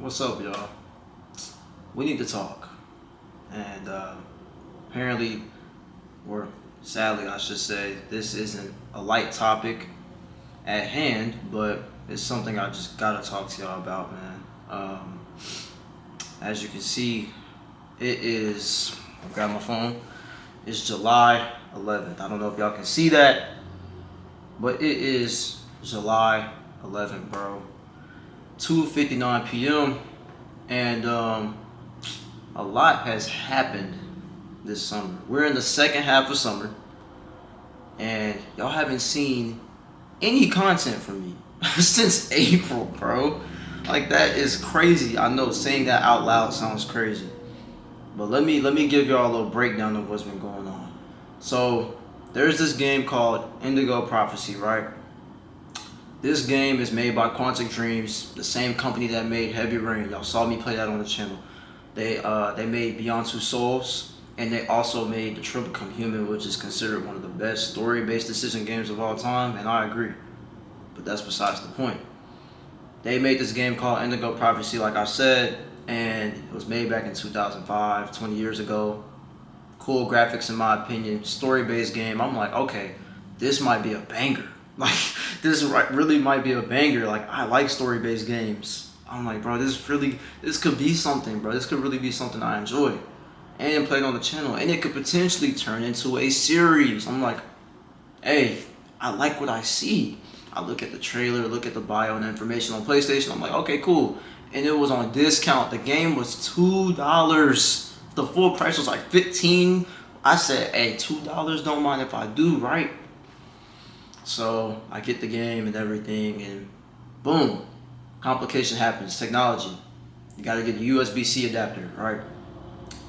What's up, y'all? We need to talk. And apparently, or sadly, I should say, this isn't a light topic at hand, but it's something I just gotta talk to y'all about, man. As you can see, it is, I'll grab my phone, it's July 11th. I don't know if y'all can see that, but it is July 11th, bro. 2:59 p.m. and a lot has happened this summer. We're in the second half of summer, and y'all haven't seen any content from me since April, bro. Like, that is crazy. I know saying that out loud sounds crazy, but let me give y'all a little breakdown of what's been going on. So there's this game called Indigo Prophecy, right? This game is made by Quantic Dreams, the same company that made Heavy Rain. Y'all saw me play that on the channel. They made Beyond Two Souls, and they also made Detroit Become Human, which is considered one of the best story-based decision games of all time, and I agree. But that's besides the point. They made this game called Indigo Prophecy, like I said, and it was made back in 2005, 20 years ago. Cool graphics in my opinion, story-based game. I'm like, okay, this might be a banger. Like, this really might be a banger. Like, I like story-based games. I'm like, bro, this could be something, bro. This could really be something I enjoy. And played on the channel. And it could potentially turn into a series. I'm like, hey, I like what I see. I look at the trailer, look at the bio and information on PlayStation. I'm like, okay, cool. And it was on discount. The game was $2. The full price was like $15. I said, hey, $2, don't mind if I do, right? So I get the game and everything, and boom, complication happens. Technology, you got to get a USB-C adapter, right?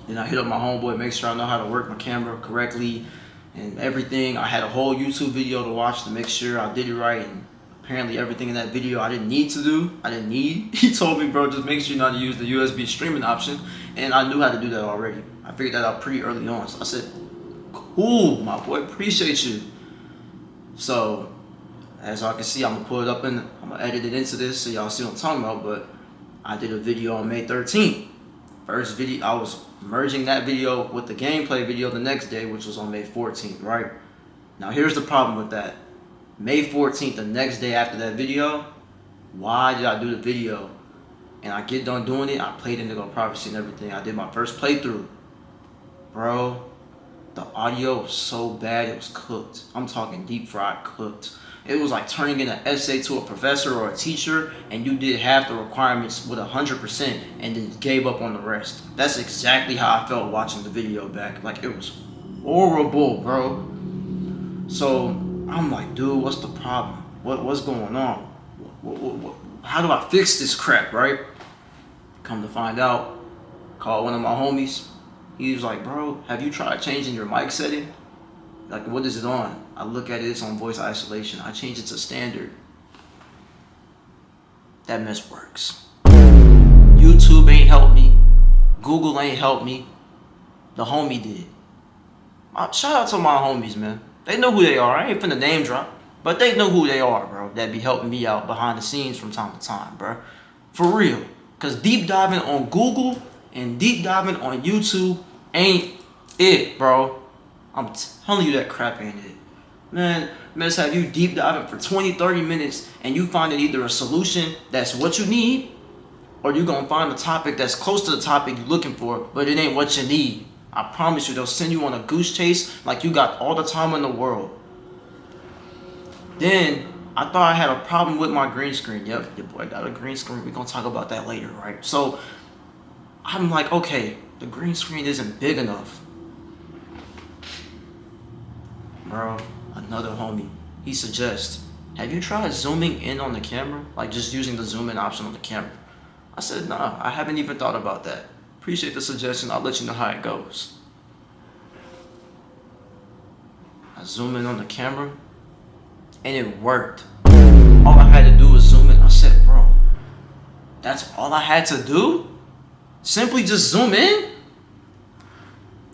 Then I hit up my homeboy, make sure I know how to work my camera correctly and everything. I had a whole YouTube video to watch to make sure I did it right, and apparently everything in that video I didn't need to do. He told me, bro, just make sure you know how to use the USB streaming option, and I knew how to do that already. I figured that out pretty early on. So I said, cool, my boy, appreciate you. So, as y'all can see, I'm gonna edit it into this so y'all see what I'm talking about, but I did a video on May 13th. First video, I was merging that video with the gameplay video the next day, which was on May 14th, right? Now, here's the problem with that. May 14th, the next day after that video, why did I do the video? And I get done doing it, I played Indigo Prophecy and everything. I did my first playthrough. Bro, the audio was so bad, it was cooked. I'm talking deep fried cooked. It was like turning in an essay to a professor or a teacher, and you did half the requirements with 100% and then gave up on the rest. That's exactly how I felt watching the video back. Like, it was horrible, bro. So I'm like, dude, what's the problem? What's going on? How do I fix this crap, right? Come to find out, call one of my homies. He was like, bro, have you tried changing your mic setting? Like, what is it on? I look at it, it's on voice isolation. I change it to standard. That mess works. YouTube ain't helped me. Google ain't helped me. The homie did. Shout out to my homies, man. They know who they are. I ain't finna name drop, but they know who they are, bro. That be helping me out behind the scenes from time to time, bro. For real. Because deep diving on Google and deep diving on YouTube ain't it, bro. I'm telling you, that crap ain't it. Man, let's have you deep diving for 20-30 minutes and you find either a solution that's what you need, or you gonna find a topic that's close to the topic you're looking for, but it ain't what you need. I promise you, they'll send you on a goose chase like you got all the time in the world. Then I thought I had a problem with my green screen. Yep, your boy got a green screen. We're gonna talk about that later, right? So I'm like, okay, the green screen isn't big enough. Bro, another homie, he suggests, have you tried zooming in on the camera? Like, just using the zoom in option on the camera. I said, nah, I haven't even thought about that. Appreciate the suggestion, I'll let you know how it goes. I zoom in on the camera, and it worked. All I had to do was zoom in. I said, bro, that's all I had to do? Simply just zoom in?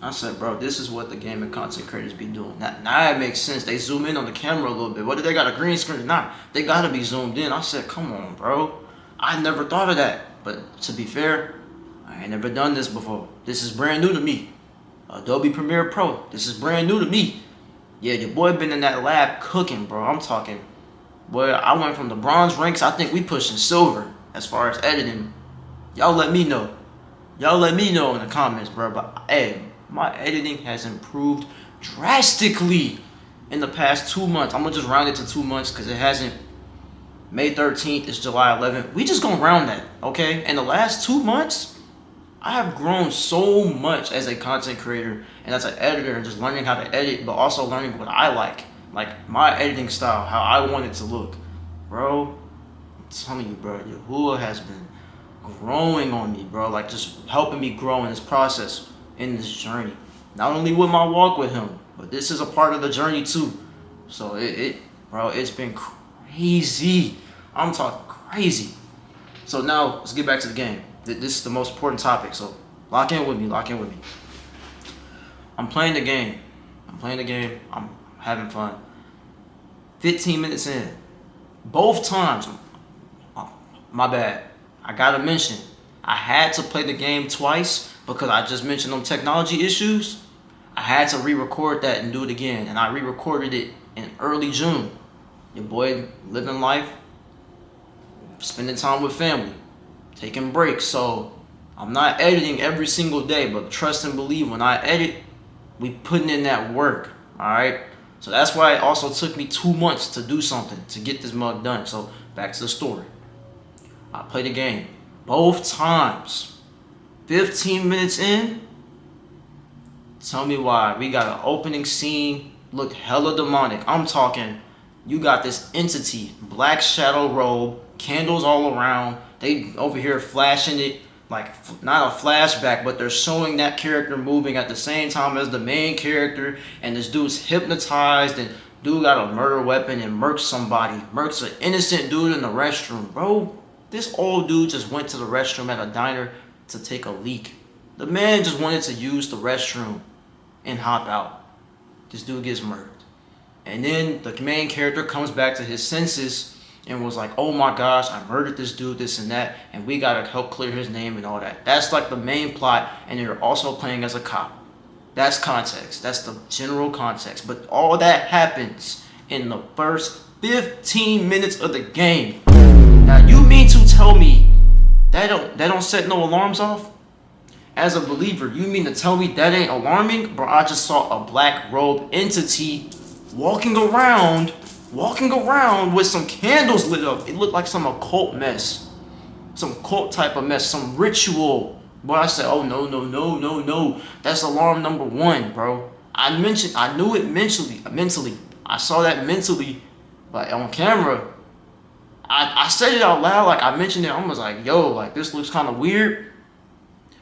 I said, bro, this is what the gaming content creators be doing. Now it makes sense. They zoom in on the camera a little bit. Whether they got a green screen or not, they gotta be zoomed in. I said, come on, bro. I never thought of that. But to be fair, I ain't never done this before. This is brand new to me. Adobe Premiere Pro. This is brand new to me. Yeah, your boy been in that lab cooking, bro. I'm talking. Boy, I went from the bronze ranks. I think we pushing silver as far as editing. Y'all let me know. Y'all let me know in the comments, bro. But hey, my editing has improved drastically in the past 2 months. I'm gonna just round it to 2 months because it hasn't. May 13th is July 11th. We just gonna round that, okay? In the last 2 months, I have grown so much as a content creator and as an editor, and just learning how to edit, but also learning what I like my editing style, how I want it to look, bro. I'm telling you, bro, Yahuah has been growing on me, bro. Like, just helping me grow in this process, in this journey. Not only with my walk with him, but this is a part of the journey too. So bro, it's been crazy. I'm talking crazy. So now let's get back to the game. This is the most important topic. So lock in with me. Lock in with me. I'm playing the game. I'm having fun. 15 minutes in, both times. My bad. I gotta mention, I had to play the game twice because I just mentioned them technology issues. I had to re-record that and do it again, and I re-recorded it in early June. Your boy living life, spending time with family, taking breaks. So I'm not editing every single day, but trust and believe, when I edit, we putting in that work. All right. So that's why it also took me 2 months to do something to get this mug done. So back to the story. I played the game both times. 15 minutes in. Tell me why. We got an opening scene, look hella demonic. I'm talking, you got this entity, black shadow robe, candles all around. They over here flashing it, like not a flashback, but they're showing that character moving at the same time as the main character. And this dude's hypnotized, and dude got a murder weapon and murks somebody. Murks an innocent dude in the restroom. Bro, this old dude just went to the restroom at a diner to take a leak. The man just wanted to use the restroom and hop out. This dude gets murdered. And then the main character comes back to his senses and was like, oh my gosh, I murdered this dude, this and that, and we gotta help clear his name and all that. That's like the main plot, and you're also playing as a cop. That's context. That's the general context. But all that happens in the first 15 minutes of the game. Now you mean to tell me that don't set no alarms off? As a believer, you mean to tell me that ain't alarming? Bro, I just saw a black robe entity walking around with some candles lit up. It looked like some occult mess. Some cult type of mess, some ritual. Boy, I said, oh no. That's alarm number 1, bro. I knew it mentally. I saw that mentally, but on camera, I said it out loud, like I mentioned it. I was like, yo, like this looks kind of weird.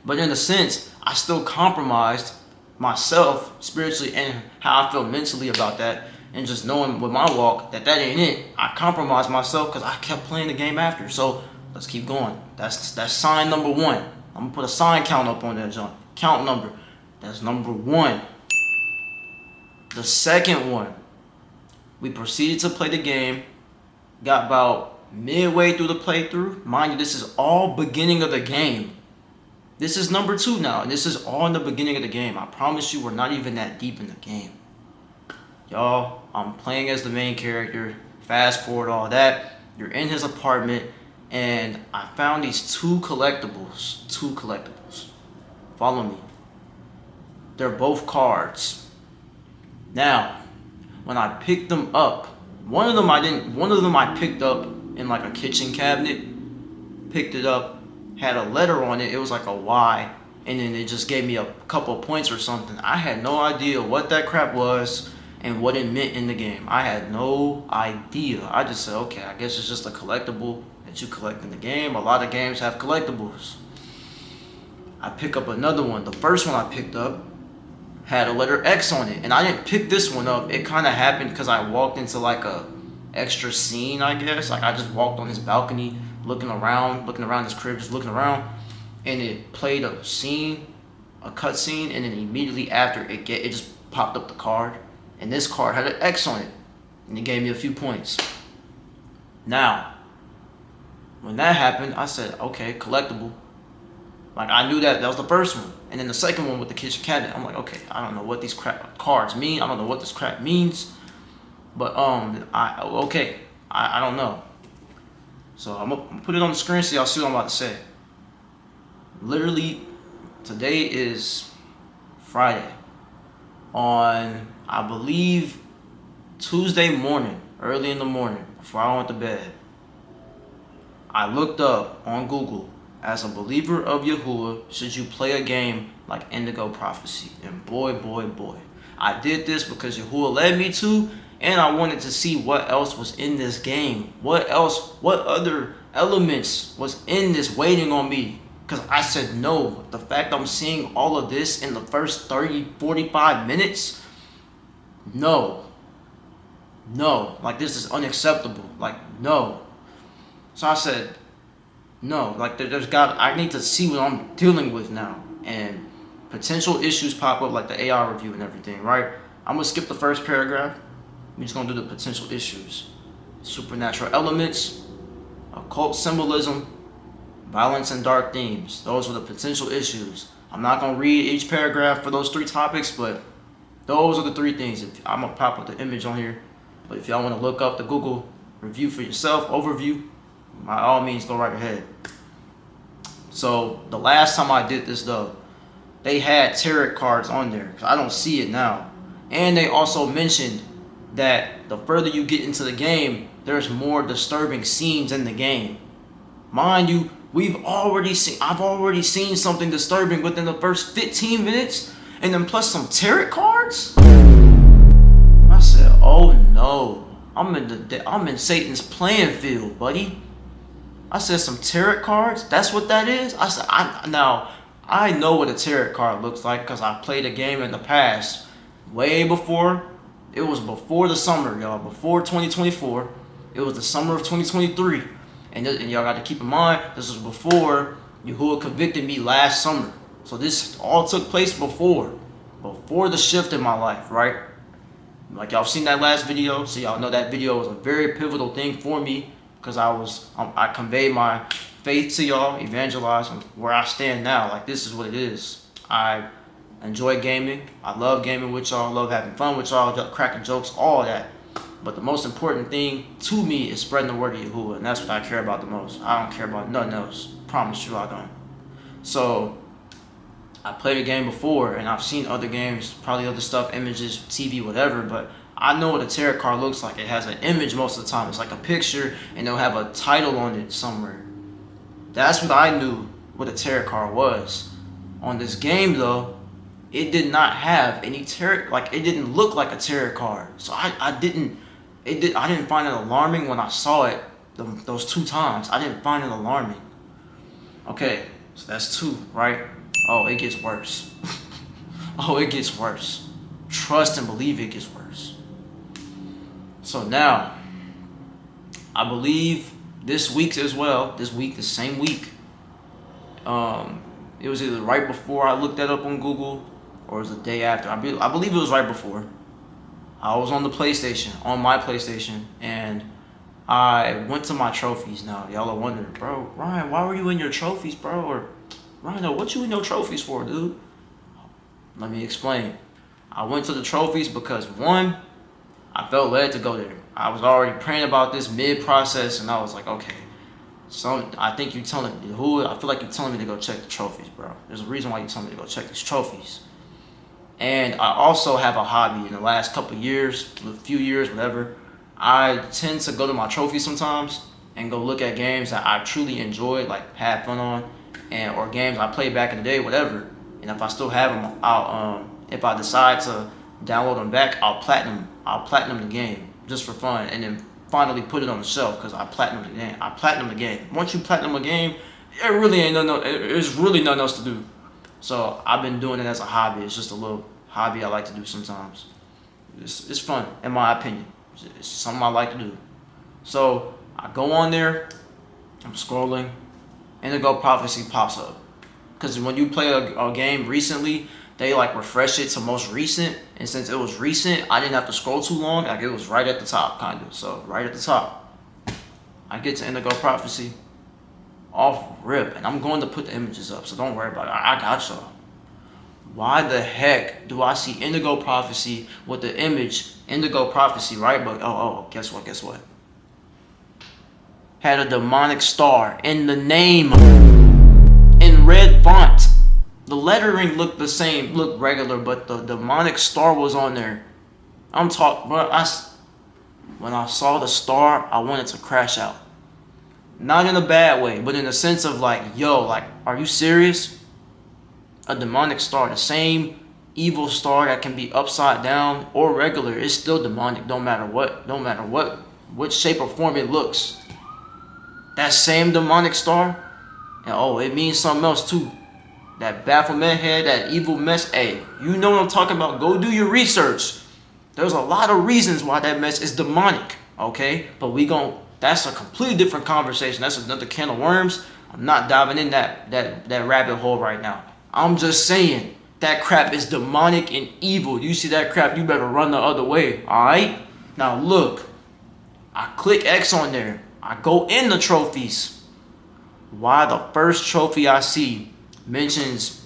But in a sense, I still compromised myself spiritually and how I feel mentally about that. And just knowing with my walk that ain't it, I compromised myself because I kept playing the game after. So let's keep going. That's sign number 1. I'm going to put a sign count up on that, John. Count number. That's number 1. The second one, we proceeded to play the game. Got about midway through the playthrough. Mind you, this is all beginning of the game. This is number 2 now, and this is all in the beginning of the game. I promise you, we're not even that deep in the game. Y'all, I'm playing as the main character. Fast forward all that. You're in his apartment, and I found these 2 collectibles. 2 collectibles. Follow me. They're both cards. Now, when I picked them up, one of them I picked up in like a kitchen cabinet. Picked it up. Had a letter on it. It was like a Y, and then it just gave me a couple of points or something. I had no idea what that crap was and what it meant in the game. I had no idea. I just said, okay, I guess it's just a collectible that you collect in the game. A lot of games have collectibles. I pick up another one. The first one I picked up had a letter X on it, and I didn't pick this one up. It kind of happened because I walked into like a extra scene, I guess. Like I just walked on his balcony, looking around his crib, just looking around, and it played a scene, a cut scene, and then immediately after it just popped up the card, and this card had an X on it, and it gave me a few points. Now, when that happened, I said, okay, collectible. Like, I knew that was the first one. And then the second one with the kitchen cabinet, I'm like, okay, I don't know what these cards mean. I don't know what this crap means. But, I don't know. So I'm going to put it on the screen so y'all see what I'm about to say. Literally, today is Friday. On, I believe, Tuesday morning, early in the morning, before I went to bed, I looked up on Google, as a believer of Yahuah, should you play a game like Indigo Prophecy? And boy, I did this because Yahuah led me to, and I wanted to see what else was in this game. What other elements was in this waiting on me? Because I said no. The fact I'm seeing all of this in the first 30, 45 minutes, no. Like, this is unacceptable. Like, no. So I said, no, like I need to see what I'm dealing with now. And potential issues pop up, like the AI review and everything, right? I'm gonna skip the first paragraph. We're just gonna do the potential issues. Supernatural elements, occult symbolism, violence and dark themes. Those are the potential issues. I'm not gonna read each paragraph for those 3 topics, but those are the 3 things. I'm gonna pop up the image on here. But if y'all wanna look up the Google review for yourself, overview, by all means, go right ahead. So the last time I did this, though, they had tarot cards on there. I don't see it now. And they also mentioned that the further you get into the game, there's more disturbing scenes in the game. Mind you, I've already seen something disturbing within the first 15 minutes, and then plus some tarot cards. I said, oh no, I'm in Satan's playing field, buddy. I said, some tarot cards? That's what that is? I said, I know what a tarot card looks like because I played a game in the past, way before. It was before the summer, y'all. Before 2024. It was the summer of 2023. And y'all got to keep in mind, this was before Yahuah convicted me last summer. So this all took place before the shift in my life, right? Like, y'all seen that last video, so y'all know that video was a very pivotal thing for me. Because I conveyed my faith to y'all, evangelized where I stand now. Like, this is what it is. I enjoy gaming. I love gaming with y'all. Love having fun with y'all, cracking jokes, all that. But the most important thing to me is spreading the word of Yahuah. And that's what I care about the most. I don't care about nothing else. Promise you I don't. So, I played a game before, and I've seen other games, probably other stuff, images, TV, whatever, but I know what a tarot card looks like. It has an image most of the time. It's like a picture, and they'll have a title on it somewhere. That's what I knew what a tarot card was. On this game, though, it did not have any tarot. Like, it didn't look like a tarot card. So I didn't find it alarming when I saw it those 2 times. I didn't find it alarming. Okay, so that's 2, right? Oh, it gets worse. Oh, it gets worse. Trust and believe it gets worse. So now, I believe this week as well, the same week, it was either right before I looked that up on Google, or it was the day after. I believe it was right before. I was on my PlayStation, and I went to my trophies. Now, y'all are wondering, bro, Ryan, why were you in your trophies, bro? Or, Ryan, what you in your trophies for, dude? Let me explain. I went to the trophies because, 1, I felt led to go there. I was already praying about this mid-process, and I was like, okay, I think you're telling me, I feel like you're telling me to go check the trophies, bro. There's a reason why you're telling me to go check these trophies. And I also have a hobby in the last couple years, a few years, whatever. I tend to go to my trophies sometimes and go look at games that I truly enjoyed, like had fun on, or games I played back in the day, whatever. And if I still have them, if I decide to download them back, I'll platinum the game just for fun, and then finally put it on the shelf because I platinum the game. Once you platinum a game, it's really nothing else to do. So I've been doing it as a hobby. It's just a little hobby I like to do sometimes. It's fun, in my opinion. It's something I like to do. So I go on there, I'm scrolling, Indigo Prophecy pops up. Because when you play a game recently, they like refresh it to most recent, and since it was recent, I didn't have to scroll too long. Like, it was right at the top, kind of. So right at the top, I get to Indigo Prophecy. off rip, and I'm going to put the images up, so don't worry about it. I got y'all. Why the heck do I see Indigo Prophecy with the image Indigo Prophecy, right? But guess what? Had a demonic star in the name in red font. The lettering looked the same, looked regular, but the demonic star was on there. I'm talking, bro. When I saw the star, I wanted to crash out. Not in a bad way, but in the sense of like, yo, like, are you serious? A demonic star, the same evil star that can be upside down or regular, it's still demonic. Don't matter what shape or form it looks. That same demonic star, and it means something else too. That Baphomet head, that evil mess. Hey, you know what I'm talking about. Go do your research. There's a lot of reasons why that mess is demonic, okay? But that's a completely different conversation. That's another can of worms. I'm not diving in that rabbit hole right now. I'm just saying that crap is demonic and evil. You see that crap, you better run the other way, all right? Now look, I click X on there. I go in the trophies. Why the first trophy I see mentions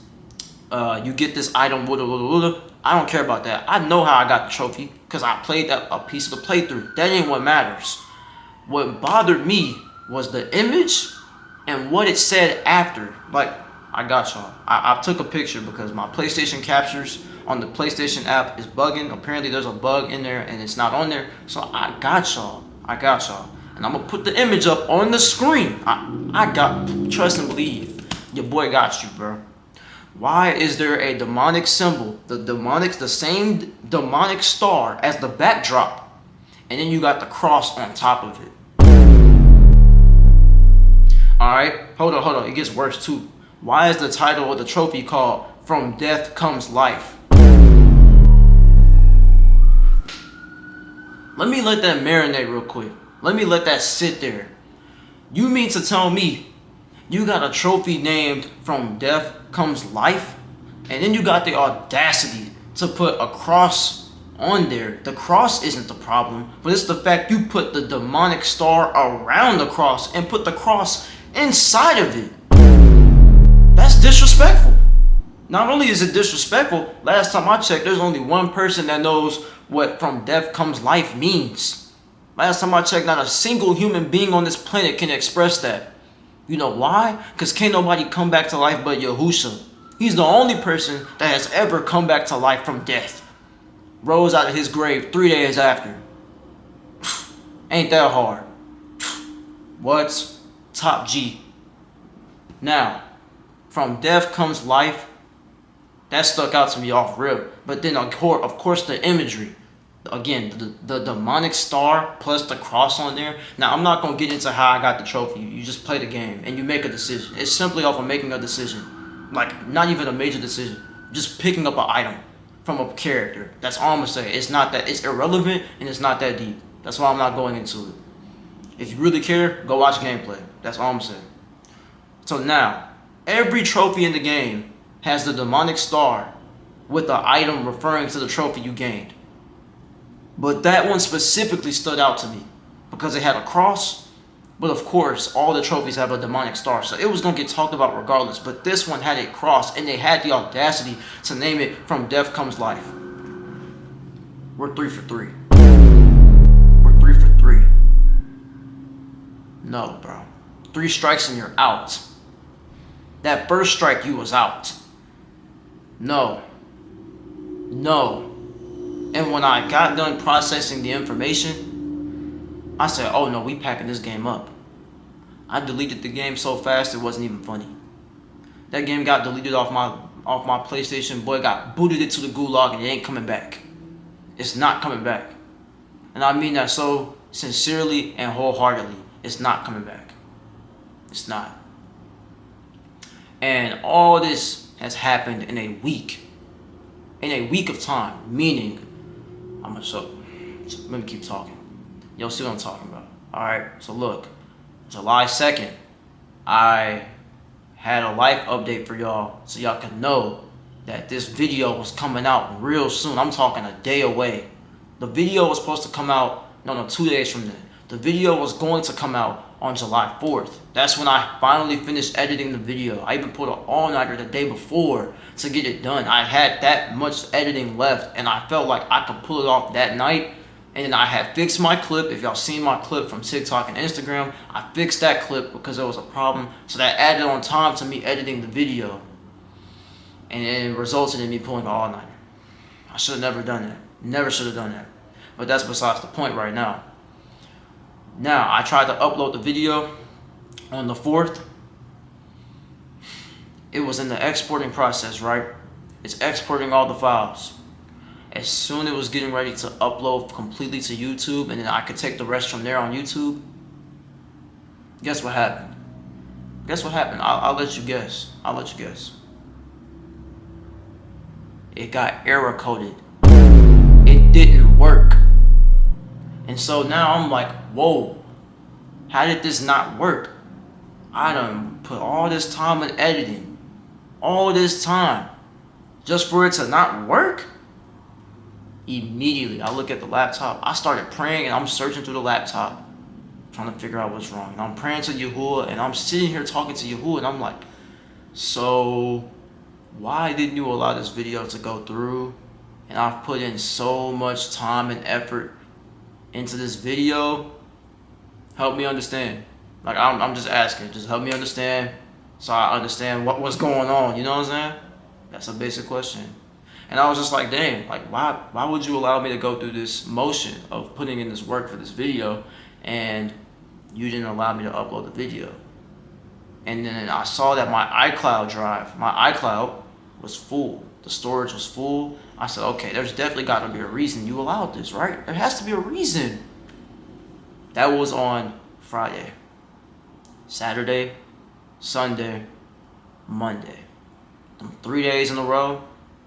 you get this item, I don't care about that. I know how I got the trophy because I played a piece of the playthrough. That ain't what matters. What bothered me was the image and what it said after. Like, I got y'all. I took a picture because my PlayStation captures on the PlayStation app is bugging. Apparently there's a bug in there and it's not on there. So I got y'all. And I'm going to put the image up on the screen. Trust and believe. Your boy got you, bro. Why is there a demonic symbol, the same demonic star as the backdrop, and then you got the cross on top of it? Alright, hold on, it gets worse too. Why is the title of the trophy called From Death Comes Life? Let me let that marinate real quick. Let me let that sit there. You mean to tell me you got a trophy named From Death Comes Life, and then you got the audacity to put a cross on there? The cross isn't the problem, but it's the fact you put the demonic star around the cross and put the cross inside of it. That's disrespectful. Not only is it disrespectful, last time I checked, there's only one person that knows what From Death Comes Life means. Last time I checked, not a single human being on this planet can express that. You know why? Because can't nobody come back to life but Yahuah. He's the only person that has ever come back to life from death. Rose out of his grave 3 days after. Ain't that hard? What? Top G. Now, From Death Comes Life, that stuck out to me off rip. But then of course the imagery. Again, the demonic star plus the cross on there. Now, I'm not going to get into how I got the trophy. You just play the game and you make a decision. It's simply off of making a decision. Like, not even a major decision. Just picking up an item from a character. That's all I'm going to say. It's irrelevant and it's not that deep. That's why I'm not going into it. If you really care, go watch gameplay. That's all I'm saying. So now, every trophy in the game has the demonic star with the item referring to the trophy you gained. But that one specifically stood out to me because it had a cross. But of course, all the trophies have a demonic star, so it was going to get talked about regardless. But this one had a cross, and they had the audacity to name it From Death Comes Life. We're 3 for 3. We're 3 for 3. No, bro. 3 strikes and you're out. That first strike, you was out. No. And when I got done processing the information, I said, oh no, we packing this game up. I deleted the game so fast it wasn't even funny. That game got deleted off my PlayStation. Boy, got booted into the gulag and it ain't coming back. It's not coming back. And I mean that so sincerely and wholeheartedly. It's not coming back. It's not. And all this has happened in a week. In a week of time, meaning, let me keep talking. You'll see what I'm talking about. Alright, so look, July 2nd, I had a life update for y'all so y'all can know that this video was coming out real soon. I'm talking a day away. The video was supposed to come out, no, 2 days from then. The video was going to come out on July 4th. That's when I finally finished editing the video. I even put an all-nighter the day before to get it done. I had that much editing left, and I felt like I could pull it off that night. And then I had fixed my clip. If y'all seen my clip from TikTok and Instagram, I fixed that clip because there was a problem. So that added on time to me editing the video. And it resulted in me pulling an all-nighter. I should have never done that. Never should have done that. But that's besides the point right now. Now, I tried to upload the video on the 4th. It was in the exporting process, right? It's exporting all the files. As soon as it was getting ready to upload completely to YouTube, and then I could take the rest from there on YouTube, guess what happened? Guess what happened? I'll let you guess. I'll let you guess. It got error coded. It didn't work. And so now I'm like, whoa, how did this not work? I done put all this time in editing, all this time, just for it to not work? Immediately, I look at the laptop. I started praying, and I'm searching through the laptop, trying to figure out what's wrong. And I'm praying to Yahuah, and I'm sitting here talking to Yahuah, and I'm like, so why didn't you allow this video to go through? And I've put in so much time and effort into this video. Help me understand. Like, I'm just asking. Just help me understand so I understand what's going on. You know what I'm saying? That's a basic question. And I was just like, dang, like, why would you allow me to go through this motion of putting in this work for this video and you didn't allow me to upload the video? And then I saw that my iCloud was full. The storage was full. I said, okay, there's definitely got to be a reason you allowed this, right? There has to be a reason. That was on Friday, Saturday, Sunday, Monday. Them 3 days in a row,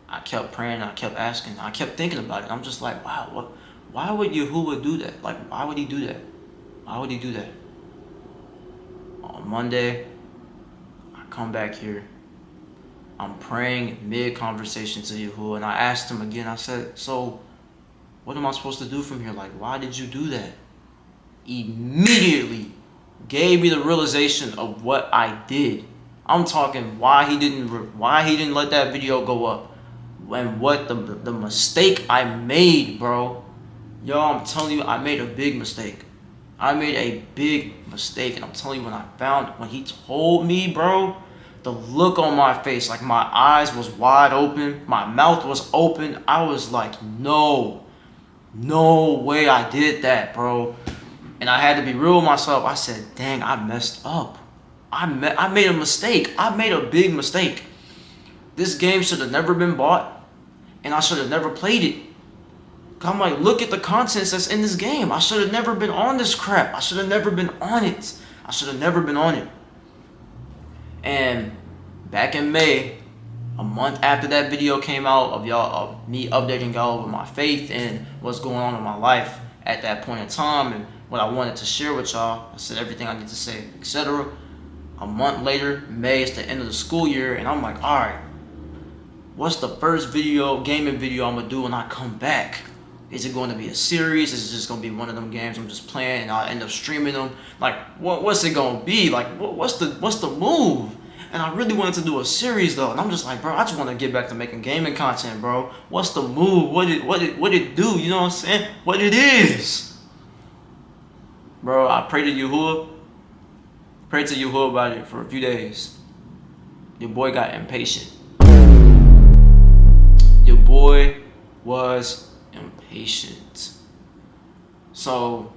I kept praying, I kept asking, I kept thinking about it. I'm just like, wow, why would Yahuah do that? Like, why would he do that? Why would he do that? On Monday, I come back here. I'm praying mid-conversation to Yahuah, and I asked him again. I said, so what am I supposed to do from here? Like, why did you do that? Immediately gave me the realization of what I did. I'm talking why he didn't let that video go up, and what the mistake I made, bro. Yo, I'm telling you, I made a big mistake. I made a big mistake, and I'm telling you, when he told me, bro, the look on my face, like my eyes was wide open, my mouth was open. I was like, no way I did that, bro. And I had to be real with myself. I said, dang, I messed up. I made a mistake. I made a big mistake. This game should have never been bought, and I should have never played it. I'm like, look at the contents that's in this game. I should have never been on this crap. I should have never been on it. I should have never been on it. And back in May, a month after that video came out of me updating y'all over my faith and what's going on in my life at that point in time and what I wanted to share with y'all, I said everything I need to say, etc. A month later, May is the end of the school year, and I'm like, all right, what's the first gaming video I'm gonna do when I come back? Is it going to be a series? Is it just going to be one of them games I'm just playing and I'll end up streaming them? Like, what's it going to be? Like, what's the move? And I really wanted to do a series though, and I'm just like, bro, I just want to get back to making gaming content, bro. What's the move? What it do? You know what I'm saying? What it is, bro. I prayed to Yahuah about it for a few days. Your boy got impatient. Your boy was impatient. So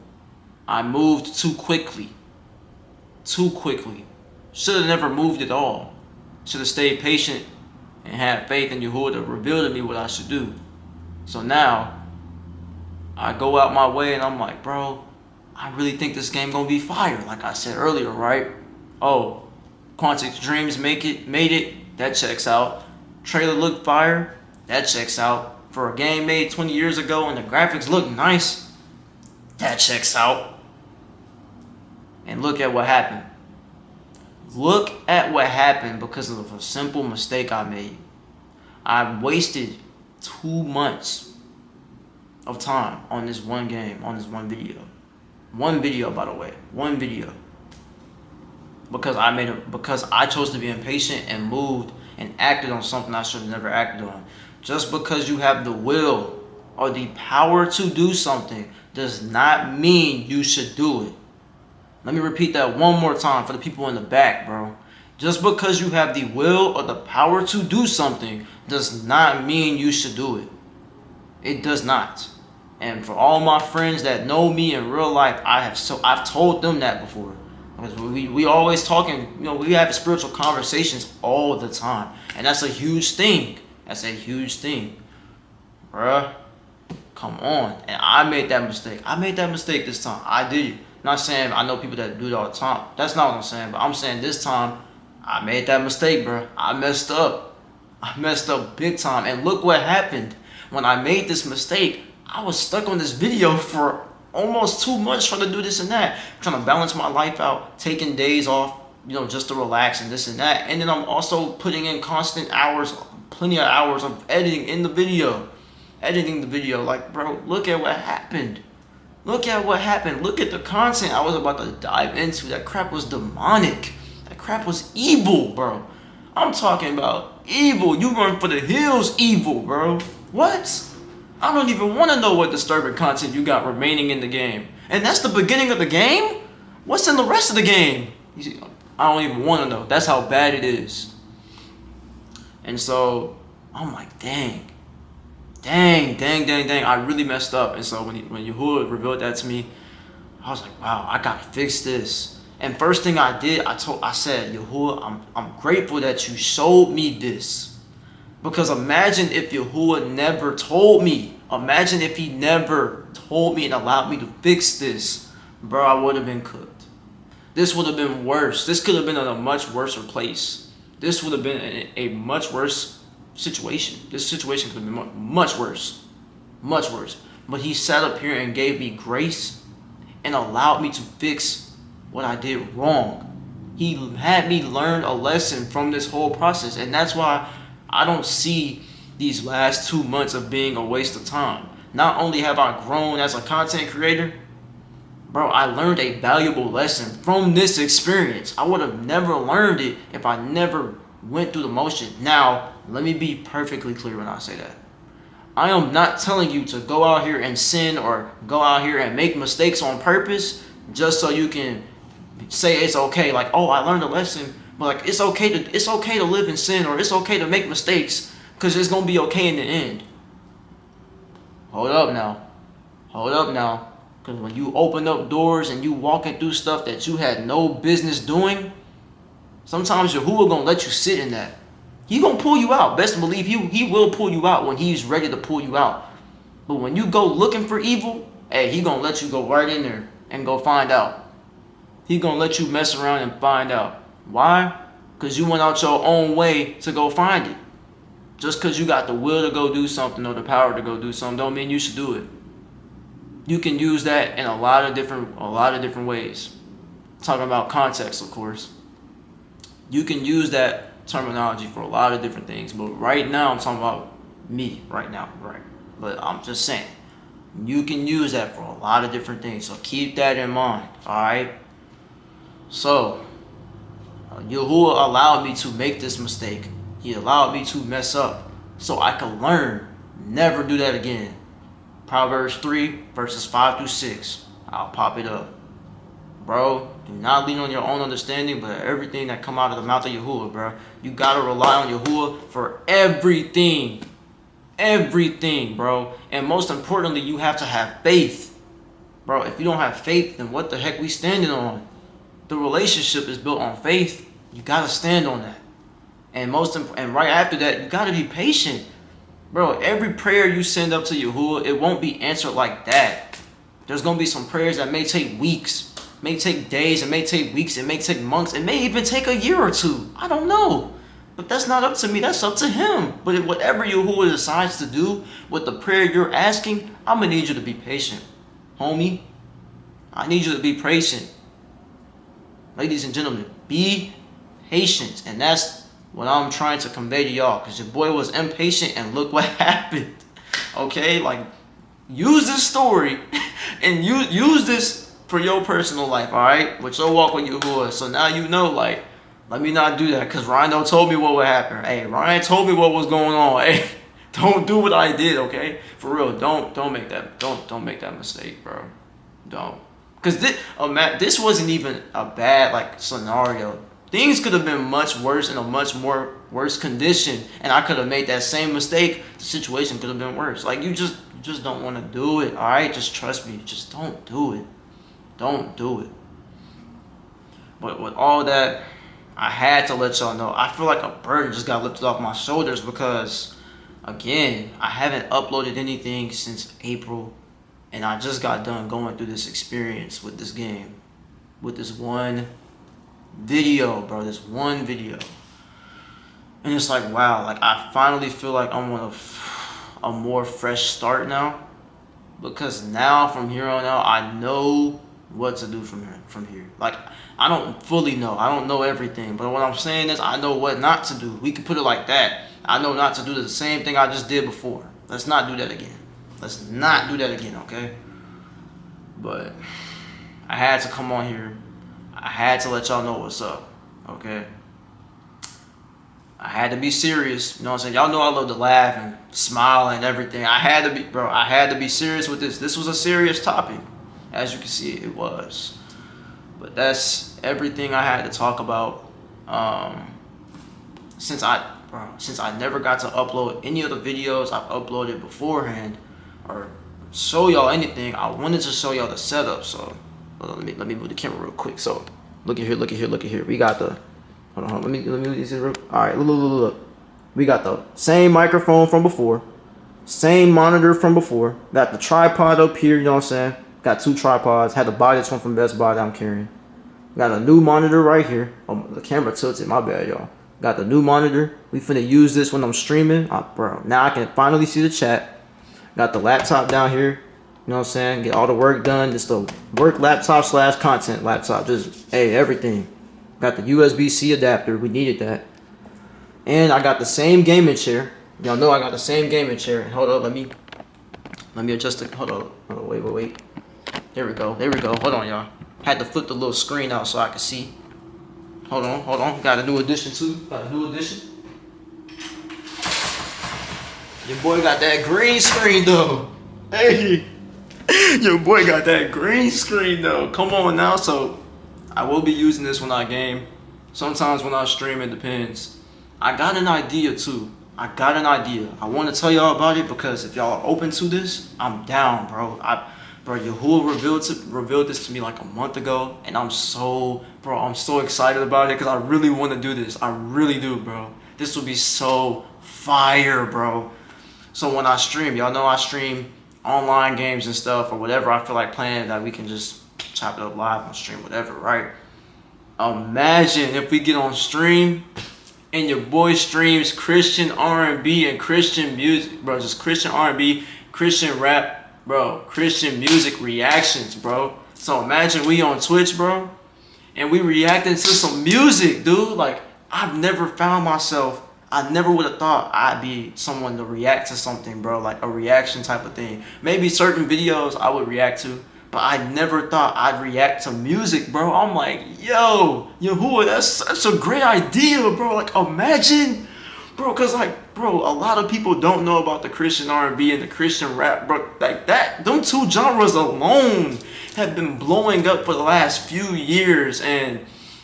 I moved too quickly. Should have never moved at all. Should have stayed patient and had faith in Yahuah to reveal to me what I should do. So now I go out my way and I'm like, bro, I really think this game gonna be fire. Like I said earlier, right? Oh, Quantic Dreams made it. That checks out. Trailer looked fire. That checks out. For a game made 20 years ago and the graphics look nice, that checks out. And look at what happened. Look at what happened because of a simple mistake I made. I wasted 2 months of time on this one game, on this one video. One video, by the way. One video. because I chose to be impatient and moved and acted on something I should have never acted on. Just because you have the will or the power to do something does not mean you should do it. Let me repeat that one more time for the people in the back, bro. Just because you have the will or the power to do something does not mean you should do it. It does not. And for all my friends that know me in real life, I've told them that before. Because we always talking, we have spiritual conversations all the time. And that's a huge thing. That's a huge thing. Bruh, come on. And I made that mistake. I made that mistake this time. I did. Not saying I know people that do it all the time. That's not what I'm saying. But I'm saying this time, I made that mistake, bro. I messed up. I messed up big time. And look what happened. When I made this mistake, I was stuck on this video for almost 2 months trying to do this and that. Trying to balance my life out, taking days off, just to relax and this and that. And then I'm also putting in constant hours, plenty of hours of editing in the video. Editing the video. Like, bro, look at what happened. Look at what happened. Look at the content I was about to dive into. That crap was demonic. That crap was evil, bro. I'm talking about evil. You run for the hills evil, bro. What? I don't even want to know what disturbing content you got remaining in the game. And that's the beginning of the game? What's in the rest of the game? I don't even want to know. That's how bad it is. And so, I'm like, dang. I really messed up. And so when Yahuah revealed that to me, I was like, wow, I gotta fix this. And first thing I did, I said, Yahuah, I'm grateful that you showed me this. Because imagine if Yahuah never told me. Imagine if he never told me and allowed me to fix this. Bro, I would have been cooked. This would have been worse. This could have been in a much worse place. This would have been a much worse situation. This situation could have been much worse. Much worse. But he sat up here and gave me grace and allowed me to fix what I did wrong. He had me learn a lesson from this whole process. And that's why I don't see these last 2 months of being a waste of time. Not only have I grown as a content creator, bro, I learned a valuable lesson from this experience. I would have never learned it if I never went through the motion. Now, let me be perfectly clear when I say that. I am not telling you to go out here and sin or go out here and make mistakes on purpose just so you can say it's okay. Like, oh, I learned a lesson, but like it's okay to live in sin, or it's okay to make mistakes because it's gonna be okay in the end. Hold up now. Because when you open up doors and you walking through stuff that you had no business doing, sometimes Yahuah gonna let you sit in that. He gonna pull you out. Best believe he will pull you out when he's ready to pull you out. But when you go looking for evil, hey, he gonna let you go right in there and go find out. He gonna let you mess around and find out. Why? Because you went out your own way to go find it. Just because you got the will to go do something or the power to go do something don't mean you should do it. You can use that in a lot of different ways. Talking about context, of course. You can use that terminology for a lot of different things, but right now I'm talking about me right now, right? But I'm just saying, you can use that for a lot of different things, so keep that in mind, all right? So, Yahuah allowed me to make this mistake. He allowed me to mess up so I could learn, never do that again. Proverbs 3, verses 5 through 6. I'll pop it up. Bro, do not lean on your own understanding, but everything that come out of the mouth of Yahuah, bro. You got to rely on Yahuah for everything. Everything, bro. And most importantly, you have to have faith. Bro, if you don't have faith, then what the heck we standing on? The relationship is built on faith. You got to stand on that. And right after that, you got to be patient. Bro, every prayer you send up to Yahuah, it won't be answered like that. There's going to be some prayers that may take weeks, may take days, it may take weeks, it may take months, it may even take a year or two. I don't know. But that's not up to me, that's up to him. But whatever Yahuah decides to do with the prayer you're asking, I'm going to need you to be patient. Homie, I need you to be patient. Ladies and gentlemen, be patient. And that's what I'm trying to convey to y'all, because your boy was impatient and look what happened. Okay, like use this story and use this for your personal life, all right? With your walk with Yahuah. So now you know, like, let me not do that, because Rhino told me what would happen. Hey, Ryan told me what was going on. Hey, don't do what I did, okay? For real, don't make that mistake, bro. Don't. Because this wasn't even a bad, like, scenario. Things could have been much worse in a much more worse condition, and I could have made that same mistake. The situation could have been worse. Like, you just don't want to do it, all right? Just trust me. Just don't do it. Don't do it. But with all that, I had to let y'all know. I feel like a burden just got lifted off my shoulders because, again, I haven't uploaded anything since April, and I just got done going through this experience with this game, with this one video, bro. This one video. And it's like, wow, like, I finally feel like I'm on a more fresh start now, because now from here on out, I know what to do from here. Like, I don't fully know. I don't know everything. But what I'm saying is I know what not to do. We can put it like that. I know not to do the same thing I just did before. Let's not do that again. Let's not do that again, okay? But I had to come on here. I had to let y'all know what's up, okay? I had to be serious. You know what I'm saying? Y'all know I love to laugh and smile and everything. I had to be serious with this. This was a serious topic. As you can see, it was. But that's everything I had to talk about. Since I never got to upload any of the videos I've uploaded beforehand or show y'all anything, I wanted to show y'all the setup. So let me move the camera real quick. So look at here. We got the hold on. Let me move this real. All right, look. We got the same microphone from before, same monitor from before. Got the tripod up here. You know what I'm saying? Got 2 tripods. Had to buy this one from Best Buy that I'm carrying. Got a new monitor right here. Oh, the camera tilted. My bad, y'all. Got the new monitor. We finna use this when I'm streaming. Bro, now I can finally see the chat. Got the laptop down here. You know what I'm saying? Get all the work done. Just the work laptop / content laptop. Just, hey, everything. Got the USB-C adapter. We needed that. And I got the same gaming chair. Y'all know I got the same gaming chair. Hold up, let me adjust it. Hold on, wait. There we go. Hold on, y'all. Had to flip the little screen out so I could see. Hold on. Got a new addition too. Your boy got that green screen though. Hey, your boy got that green screen though. Come on now. So I will be using this when I game. Sometimes when I stream, it depends. I got an idea too. I want to tell y'all about it because if y'all are open to this, I'm down, bro. Yahuah revealed this to me like a month ago, and I'm so excited about it because I really want to do this. I really do, bro. This will be so fire, bro. So when I stream, y'all know I stream online games and stuff or whatever I feel like playing that we can just chop it up live on stream, whatever, right? Imagine if we get on stream and your boy streams Christian R&B and Christian music, bro. Just Christian R&B, Christian rap, bro, Christian music reactions, bro. So imagine we on Twitch, bro, and we reacting to some music, dude. Like, I never would have thought I'd be someone to react to something, bro, like a reaction type of thing. Maybe certain videos I would react to, but I never thought I'd react to music, bro. I'm like, yo, Yahuah, that's such a great idea, bro. Like, imagine, bro, because, like, bro, a lot of people don't know about the Christian R&B and the Christian rap, bro. Like, them 2 genres alone have been blowing up for the last few years, and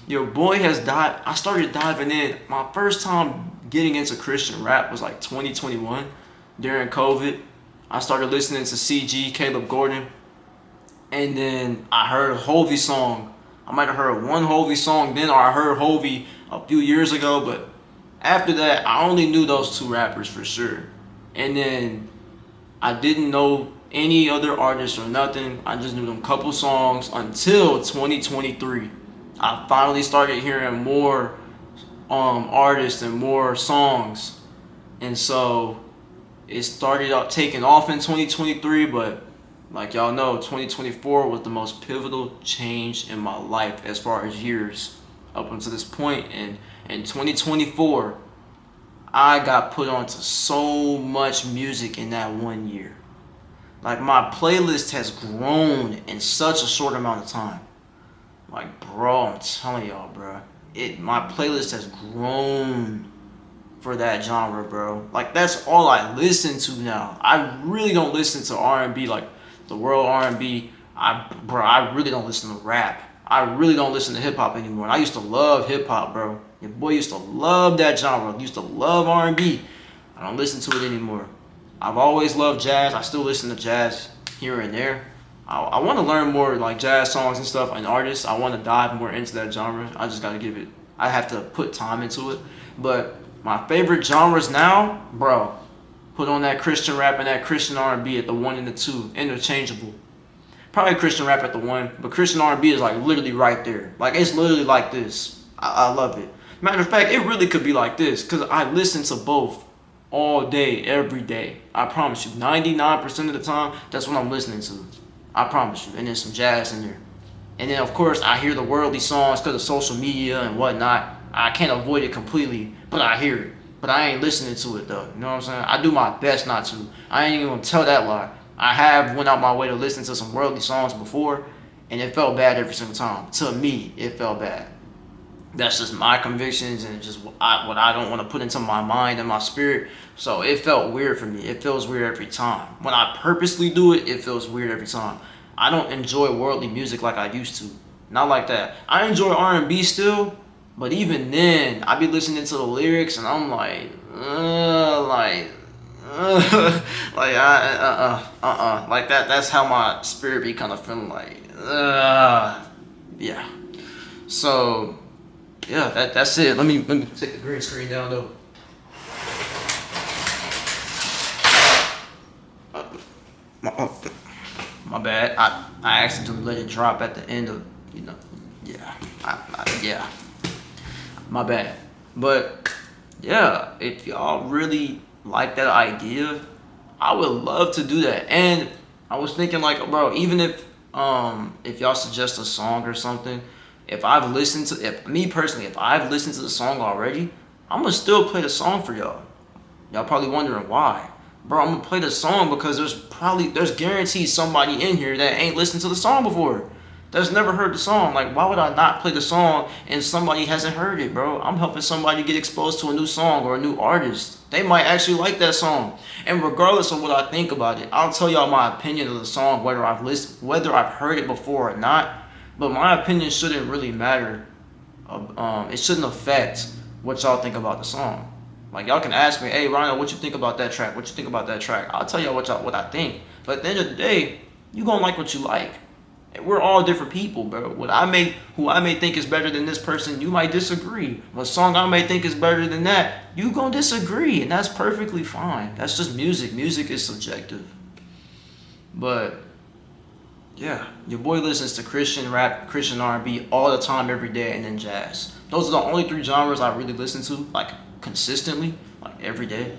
your boy has died. I started diving in. My first time getting into Christian rap was like 2021 during COVID. I started listening to CG, Caleb Gordon, and then I heard a Hovey song. I might have heard one Hovey song then, or I heard Hovey a few years ago, but after that, I only knew those 2 rappers for sure. And then I didn't know any other artists or nothing. I just knew them couple songs until 2023. I finally started hearing more artists and more songs. And so it started out taking off in 2023, but like y'all know, 2024 was the most pivotal change in my life as far as years up until this point. And in 2024, I got put onto so much music in that one year. Like, my playlist has grown in such a short amount of time. Like, bro, I'm telling y'all, bro. My playlist has grown for that genre, bro. Like, that's all I listen to now. I really don't listen to R&B, like the world R&B. I really don't listen to rap. I really don't listen to hip hop anymore. And I used to love hip hop, bro. Your boy used to love that genre. Used to love R&B. I don't listen to it anymore. I've always loved jazz. I still listen to jazz here and there. I want to learn more like jazz songs and stuff and artists. I want to dive more into that genre. I just got to give it. I have to put time into it. But my favorite genres now, bro, put on that Christian rap and that Christian R&B at the 1 and the 2, interchangeable. Probably Christian rap at the 1, but Christian R&B is like literally right there. Like, it's literally like this. I love it. Matter of fact, it really could be like this because I listen to both all day, every day. I promise you, 99% of the time, that's what I'm listening to. I promise you. And then some jazz in there. And then, of course, I hear the worldly songs because of social media and whatnot. I can't avoid it completely, but I hear it. But I ain't listening to it, though. You know what I'm saying? I do my best not to. I ain't even going to tell that lie. I have went out my way to listen to some worldly songs before, and it felt bad every single time. To me, it felt bad. That's just my convictions and just what I don't want to put into my mind and my spirit. So it felt weird for me. It feels weird every time. When I purposely do it, it feels weird every time. I don't enjoy worldly music like I used to. Not like that. I enjoy R&B still, but even then, I be listening to the lyrics and I'm like, like that. That's how my spirit be kind of feeling like, yeah. So, yeah, that's it. Let me take the green screen down though. My bad. I accidentally let it drop at the end of, yeah. My bad. But yeah, if y'all really like that idea, I would love to do that. And I was thinking like, bro, even if y'all suggest a song or something, if I've listened to if I've listened to the song already, I'm gonna still play the song for y'all. Y'all probably wondering why. Bro, I'm gonna play the song because there's guaranteed somebody in here that ain't listened to the song before. That's never heard the song. Like, why would I not play the song and somebody hasn't heard it, bro? I'm helping somebody get exposed to a new song or a new artist. They might actually like that song. And regardless of what I think about it, I'll tell y'all my opinion of the song, whether I've heard it before or not. But my opinion shouldn't really matter. It shouldn't affect what y'all think about the song. Like, y'all can ask me, hey, Rhino, what you think about that track? What you think about that track? I'll tell y'all what I think. But at the end of the day, you gonna like what you like. And we're all different people, bro. Who I may think is better than this person, you might disagree. What song I may think is better than that, you gonna disagree, and that's perfectly fine. That's just music. Music is subjective. But yeah, your boy listens to Christian rap, Christian R&B all the time, every day, and then jazz. Those are the only 3 genres I really listen to, like consistently, like every day.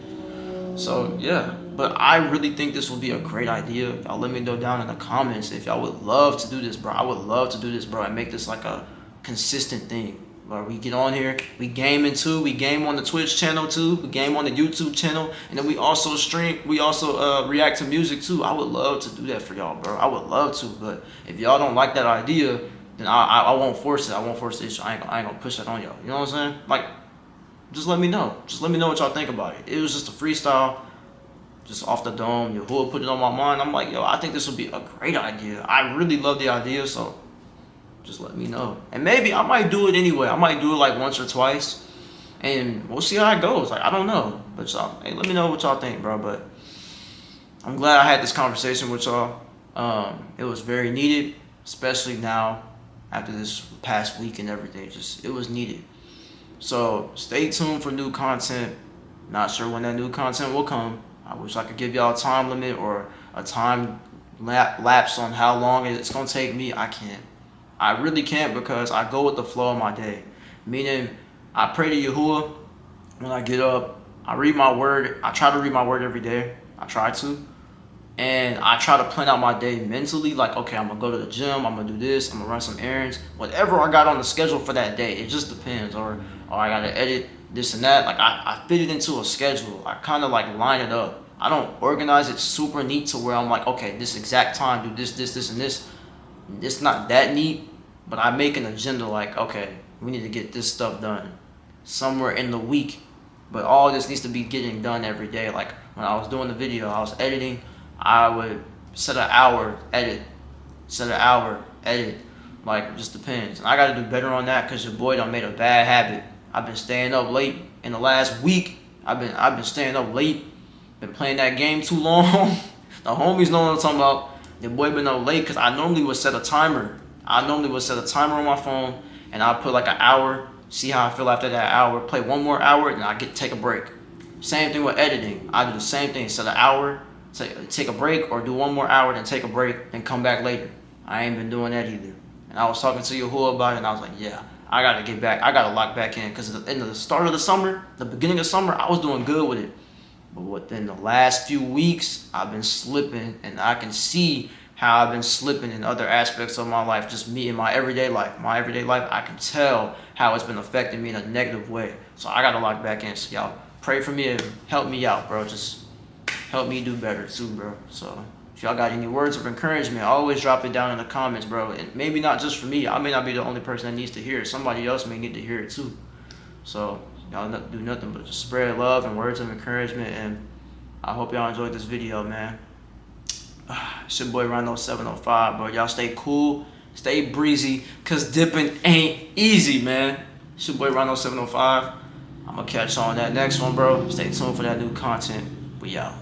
So yeah, but I really think this would be a great idea. Y'all let me know down in the comments if y'all would love to do this, bro. I would love to do this, bro, and make this like a consistent thing. Where we get on here, we game we game on the Twitch channel too, we game on the YouTube channel, and then we also react to music too. I would love to do that for y'all, bro. I would love to, but if y'all don't like that idea, then I won't force it. I won't force the issue. I ain't gonna push that on y'all. You know what I'm saying? Like, just let me know. Just let me know what y'all think about it. It was just a freestyle, just off the dome. Yahuah put it on my mind. I'm like, yo, I think this would be a great idea. I really love the idea, so just let me know. And maybe I might do it anyway. I might do it like once or twice, and we'll see how it goes. Like, I don't know. But y'all, hey, let me know what y'all think, bro. But I'm glad I had this conversation with y'all. It was very needed, especially now after this past week and everything. It was needed. So stay tuned for new content. Not sure when that new content will come. I wish I could give y'all a time limit or a time lapse on how long it's gonna take me. I can't. I really can't, because I go with the flow of my day. Meaning, I pray to Yahuah when I get up. I read my word. I try to read my word every day. I try to. And I try to plan out my day mentally. Like, okay, I'm going to go to the gym. I'm going to do this. I'm going to run some errands. Whatever I got on the schedule for that day. It just depends. Or I got to edit this and that. Like, I fit it into a schedule. I kind of like line it up. I don't organize it super neat to where I'm like, okay, this exact time, do this, this, this, and this. It's not that neat, but I make an agenda like, okay, we need to get this stuff done somewhere in the week. But all this needs to be getting done every day. Like when I was doing the video, I was editing, I would set an hour, edit, set an hour, edit. Like, it just depends. And I got to do better on that because your boy done made a bad habit. I've been staying up late in the last week. I've been staying up late. Been playing that game too long. The homies know what I'm talking about. Your boy been up late because I normally would set a timer. On my phone, and I'll put like an hour, see how I feel after that hour, play one more hour, and I take a break. Same thing with editing. I do the same thing, set an hour, take a break, or do one more hour, then take a break, and come back later. I ain't been doing that either. And I was talking to Yahuah about it, and I was like, yeah, I gotta get back. I gotta lock back in, because in the start of the summer, the beginning of summer, I was doing good with it. But within the last few weeks, I've been slipping, and I can see how I've been slipping in other aspects of my life, just me in my everyday life. I can tell how it's been affecting me in a negative way. So I gotta lock back in. So y'all pray for me and help me out, bro. Just help me do better too, bro. So if y'all got any words of encouragement, always drop it down in the comments, bro. And maybe not just for me. I may not be the only person that needs to hear it. Somebody else may need to hear it too. So y'all do nothing but just spread love and words of encouragement. And I hope y'all enjoyed this video, man. It's your boy Rhino 705, bro. Y'all stay cool, stay breezy, cause dipping ain't easy, man. It's your boy Rhino 705. I'm gonna catch y'all on that next one, bro. Stay tuned for that new content. We out.